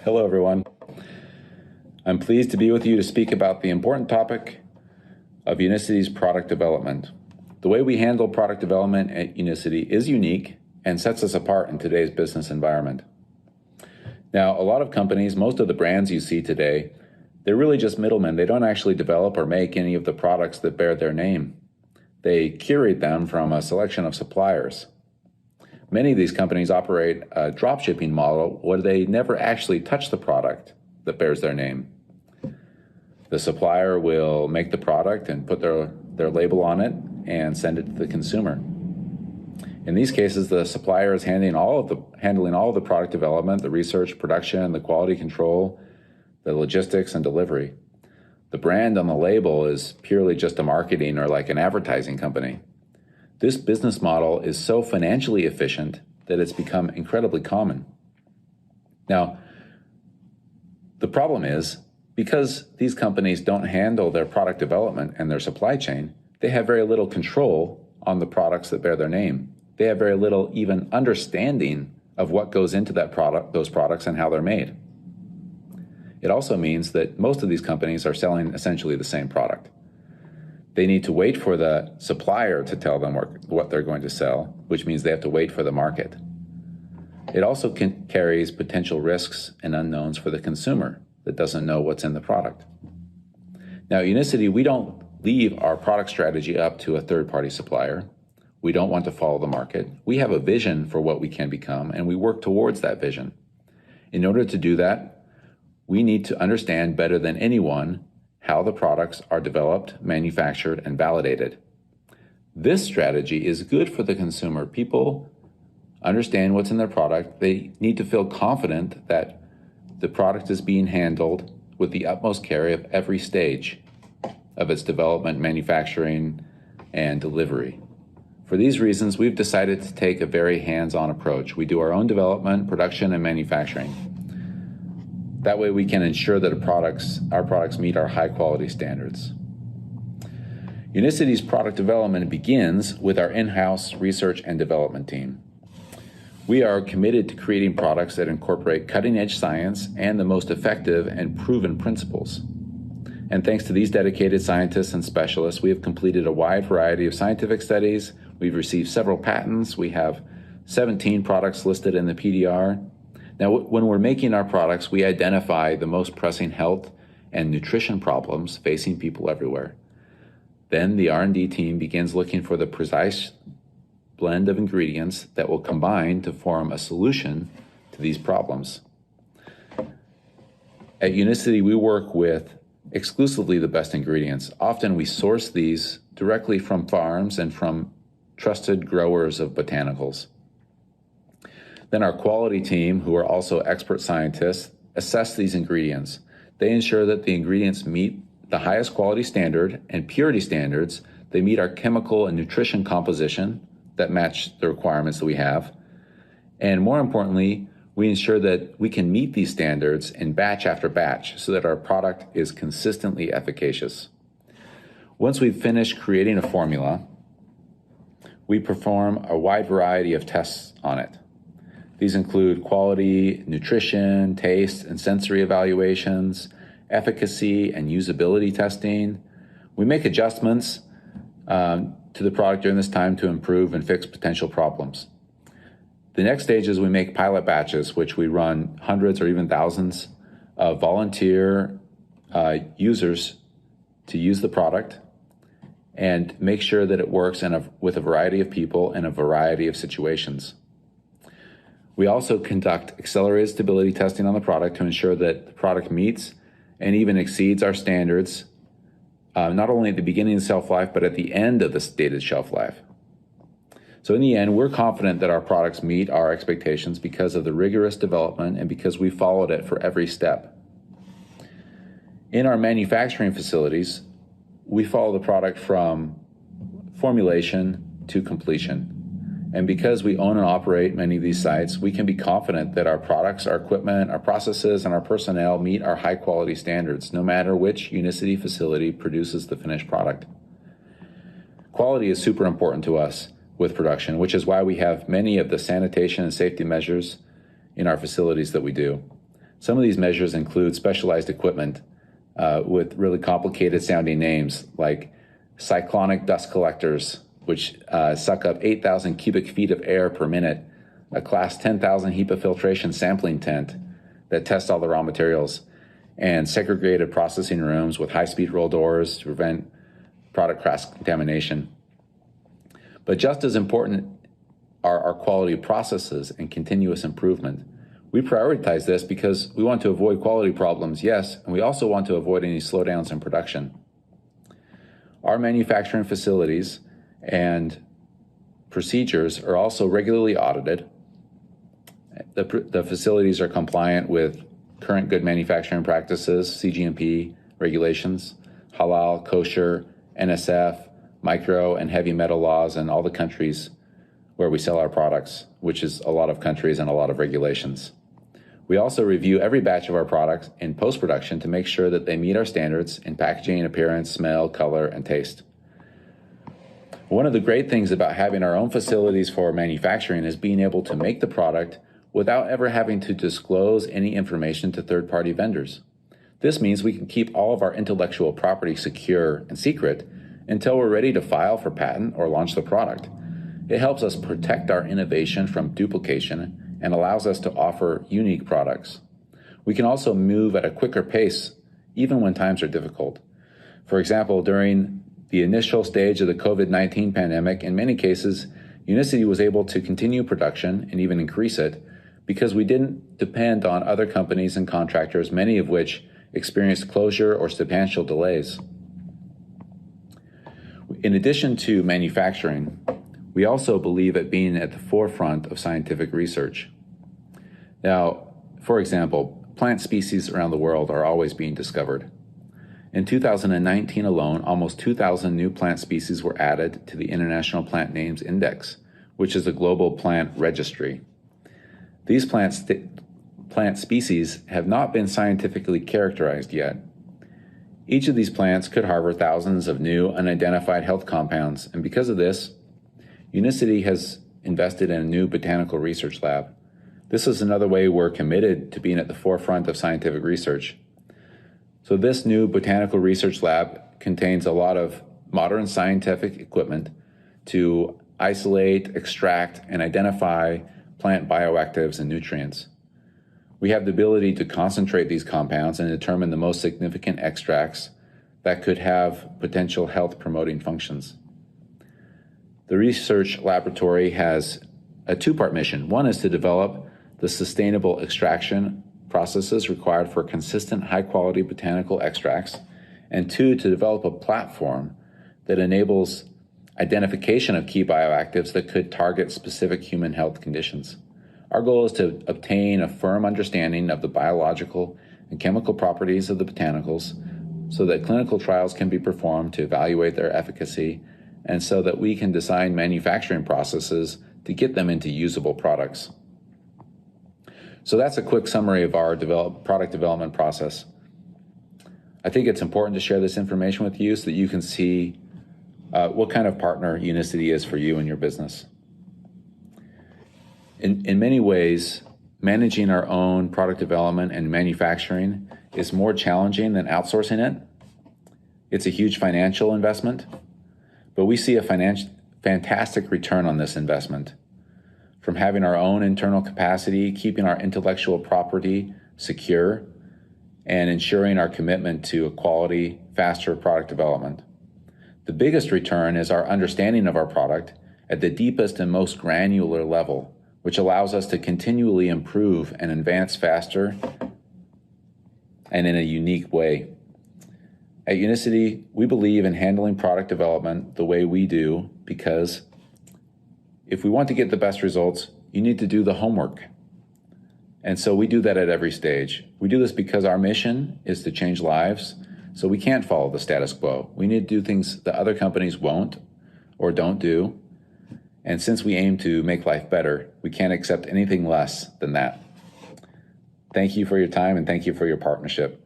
Hello, everyone. I'm pleased to be with you to speak about the important topic of Unicity's product development. The way we handle product development at Unicity is unique and sets us apart in today's business environment. Now, a lot of companies, most of the brands you see today, they're really just middlemen. They don't actually develop or make any of the products that bear their name. They curate them from a selection of suppliers. Many of these companies operate a dropshipping model where they never actually touch the product that bears their name. The supplier will make the product and put their label on it and send it to the consumer. In these cases, the supplier is handling all of the product development, the research, production, the quality control, the logistics, and delivery. The brand on the label is purely just a marketing or like an advertising company. This business model is so financially efficient that it's become incredibly common. Now, the problem is, because these companies don't handle their product development and their supply chain, they have very little control on the products that bear their name. They have very little even understanding of what goes into those products and how they're made. It also means that most of these companies are selling essentially the same product. They need to wait for the supplier to tell them what they're going to sell, which means they have to wait for the market. It also carries potential risks and unknowns for the consumer that doesn't know what's in the product. Now, at Unicity, we don't leave our product strategy up to a third-party supplier. We don't want to follow the market. We have a vision for what we can become, and we work towards that vision. In order to do that, we need to understand better than anyone how the products are developed, manufactured, and validated. This strategy is good for the consumer. People understand what's in their product. They need to feel confident that the product is being handled with the utmost care of every stage of its development, manufacturing, and delivery. For these reasons, we've decided to take a very hands-on approach. We do our own development, production, and manufacturing. That way we can ensure that our products meet our high-quality standards. Unicity's product development begins with our in-house research and development team. We are committed to creating products that incorporate cutting-edge science and the most effective and proven principles. And thanks to these dedicated scientists and specialists, we have completed a wide variety of scientific studies. We've received several patents. We have 17 products listed in the PDR. Now, when we're making our products, we identify the most pressing health and nutrition problems facing people everywhere. Then the R&D team begins looking for the precise blend of ingredients that will combine to form a solution to these problems. At Unicity, we work with exclusively the best ingredients. Often we source these directly from farms and from trusted growers of botanicals. Then our quality team, who are also expert scientists, assess these ingredients. They ensure that the ingredients meet the highest quality standard and purity standards. They meet our chemical and nutrition composition that match the requirements that we have. And more importantly, we ensure that we can meet these standards in batch after batch so that our product is consistently efficacious. Once we've finished creating a formula, we perform a wide variety of tests on it. These include quality, nutrition, taste, and sensory evaluations, efficacy and usability testing. We make adjustments to the product during this time to improve and fix potential problems. The next stage is we make pilot batches, which we run hundreds or even thousands of volunteer users to use the product and make sure that it works with a variety of people in a variety of situations. We also conduct accelerated stability testing on the product to ensure that the product meets and even exceeds our standards, not only at the beginning of the shelf life, but at the end of the stated shelf life. So in the end, we're confident that our products meet our expectations because of the rigorous development and because we followed it for every step. In our manufacturing facilities, we follow the product from formulation to completion. And because we own and operate many of these sites, we can be confident that our products, our equipment, our processes, and our personnel meet our high-quality standards, no matter which Unicity facility produces the finished product. Quality is super important to us with production, which is why we have many of the sanitation and safety measures in our facilities that we do. Some of these measures include specialized equipment with really complicated sounding names like cyclonic dust collectors, which suck up 8,000 cubic feet of air per minute, a class 10,000 HEPA filtration sampling tent that tests all the raw materials, and segregated processing rooms with high-speed roll doors to prevent product cross-contamination. But just as important are our quality processes and continuous improvement. We prioritize this because we want to avoid quality problems, yes, and we also want to avoid any slowdowns in production. Our manufacturing facilities and procedures are also regularly audited. The facilities are compliant with current good manufacturing practices, CGMP regulations, halal, kosher, NSF, micro and heavy metal laws in all the countries where we sell our products, which is a lot of countries and a lot of regulations. We also review every batch of our products in post-production to make sure that they meet our standards in packaging, appearance, smell, color, and taste. One of the great things about having our own facilities for manufacturing is being able to make the product without ever having to disclose any information to third-party vendors. This means we can keep all of our intellectual property secure and secret until we're ready to file for patent or launch the product. It helps us protect our innovation from duplication and allows us to offer unique products. We can also move at a quicker pace, even when times are difficult. For example, during the initial stage of the COVID-19 pandemic, in many cases, Unicity was able to continue production and even increase it because we didn't depend on other companies and contractors, many of which experienced closure or substantial delays. In addition to manufacturing, we also believe at being at the forefront of scientific research. Now, for example, plant species around the world are always being discovered. In 2019 alone, almost 2,000 new plant species were added to the International Plant Names Index, which is a global plant registry. These plant species have not been scientifically characterized yet. Each of these plants could harbor thousands of new unidentified health compounds, and because of this, Unicity has invested in a new botanical research lab. This is another way we're committed to being at the forefront of scientific research. So this new botanical research lab contains a lot of modern scientific equipment to isolate, extract, and identify plant bioactives and nutrients. We have the ability to concentrate these compounds and determine the most significant extracts that could have potential health-promoting functions. The research laboratory has a two-part mission. One is to develop the sustainable extraction processes required for consistent high-quality botanical extracts, and two, to develop a platform that enables identification of key bioactives that could target specific human health conditions. Our goal is to obtain a firm understanding of the biological and chemical properties of the botanicals so that clinical trials can be performed to evaluate their efficacy and so that we can design manufacturing processes to get them into usable products. So that's a quick summary of our product development process. I think it's important to share this information with you so that you can see what kind of partner Unicity is for you and your business. In many ways, managing our own product development and manufacturing is more challenging than outsourcing it. It's a huge financial investment, but we see a fantastic return on this investment. From having our own internal capacity, keeping our intellectual property secure, and ensuring our commitment to a quality, faster product development. The biggest return is our understanding of our product at the deepest and most granular level, which allows us to continually improve and advance faster and in a unique way. At Unicity, we believe in handling product development the way we do because if we want to get the best results, you need to do the homework. And so we do that at every stage. We do this because our mission is to change lives, so we can't follow the status quo. We need to do things that other companies won't or don't do. And since we aim to make life better, we can't accept anything less than that. Thank you for your time and thank you for your partnership.